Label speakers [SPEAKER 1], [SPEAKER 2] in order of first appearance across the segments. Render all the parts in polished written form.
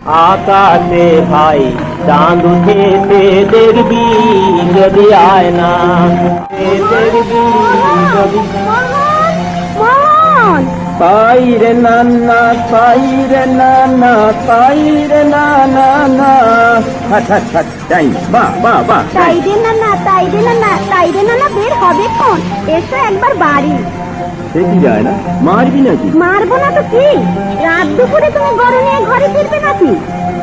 [SPEAKER 1] আকাশে ভাই চাঁদ উঠেছে দেখবি যদি আয় না দেখবি যদি তাই রে নান্না তাই রে নানা তাই রে নানা না তাই বা বা বা
[SPEAKER 2] তাই রে নানা তাই রে নানা তাই রে নানা বের হবে কোন? এসো একবার বাড়ি।
[SPEAKER 1] সে কি যায় না, মারবি নাকি?
[SPEAKER 2] মারবো না তো কি, রাত দুপুরে তুমি গরু নিয়ে ঘরে ফিরবে নাকি?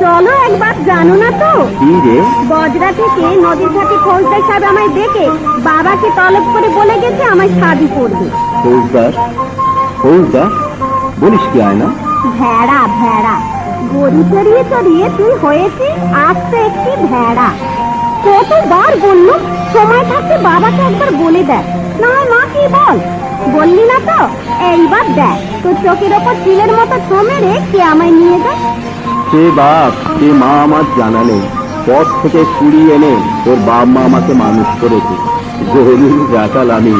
[SPEAKER 2] চলো একবার, জানো না তো
[SPEAKER 1] কি রে?
[SPEAKER 2] বজরা থেকে নদীর ঘাটে ফৌজদার সাহেব আমায় ডেকে বাবাকে তলব করে বলে গেছে আমায় শাদি করবে।
[SPEAKER 1] ফৌজদার? ফৌজদার বলিস কি আয় না?
[SPEAKER 2] ভেড়া ভেড়া, গরু চড়িয়ে চড়িয়ে তুই হয়েছিস আস্তে একটি ভেড়া। কতবার বললো সময় থাকতে বাবাকে একবার বলে দেয়, না হয় মা কি বল, বললি না তো, এইবার দেখ তোর চোখের ওপর চিলের মতো ছো মেরে কে আমায় নিয়ে যায়।
[SPEAKER 1] সে বাপ সে মা আমার জানা নেই, পথ থেকে কুড়িয়ে এনে তোর বাপ মা আমাকে মানুষ করেছে। গরিব রাখাল আমি,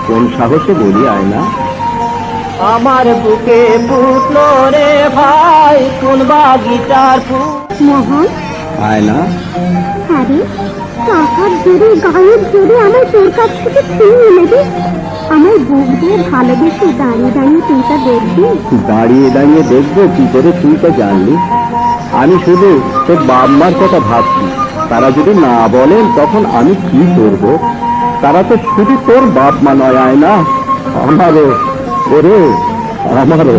[SPEAKER 1] কোন সাহসে বলি আয় না? আমার বুকে ফুটলো রে ভাই কোন বাগিচার ফুল।
[SPEAKER 2] মোহন,
[SPEAKER 1] আয় না।
[SPEAKER 2] আরে টাকার জোরে গায়ের জোরে আমার তোর কাছ থেকে ছিনিয়ে নেবে, আমার বুক দিয়ে ভালোবেসে দাঁড়িয়ে দাঁড়িয়ে তুই তা দেখবি।
[SPEAKER 1] দাঁড়িয়ে দাঁড়িয়ে দেখবো কি করে, তুই তো জানলি। আমি শুধু তোর বাপ মার কথা ভাবছি, তারা যদি না বলেন তখন আমি কি করব? তারা তো শুধু তোর বাপ মা নয় আয় না, আমারও, ওরে আমারও।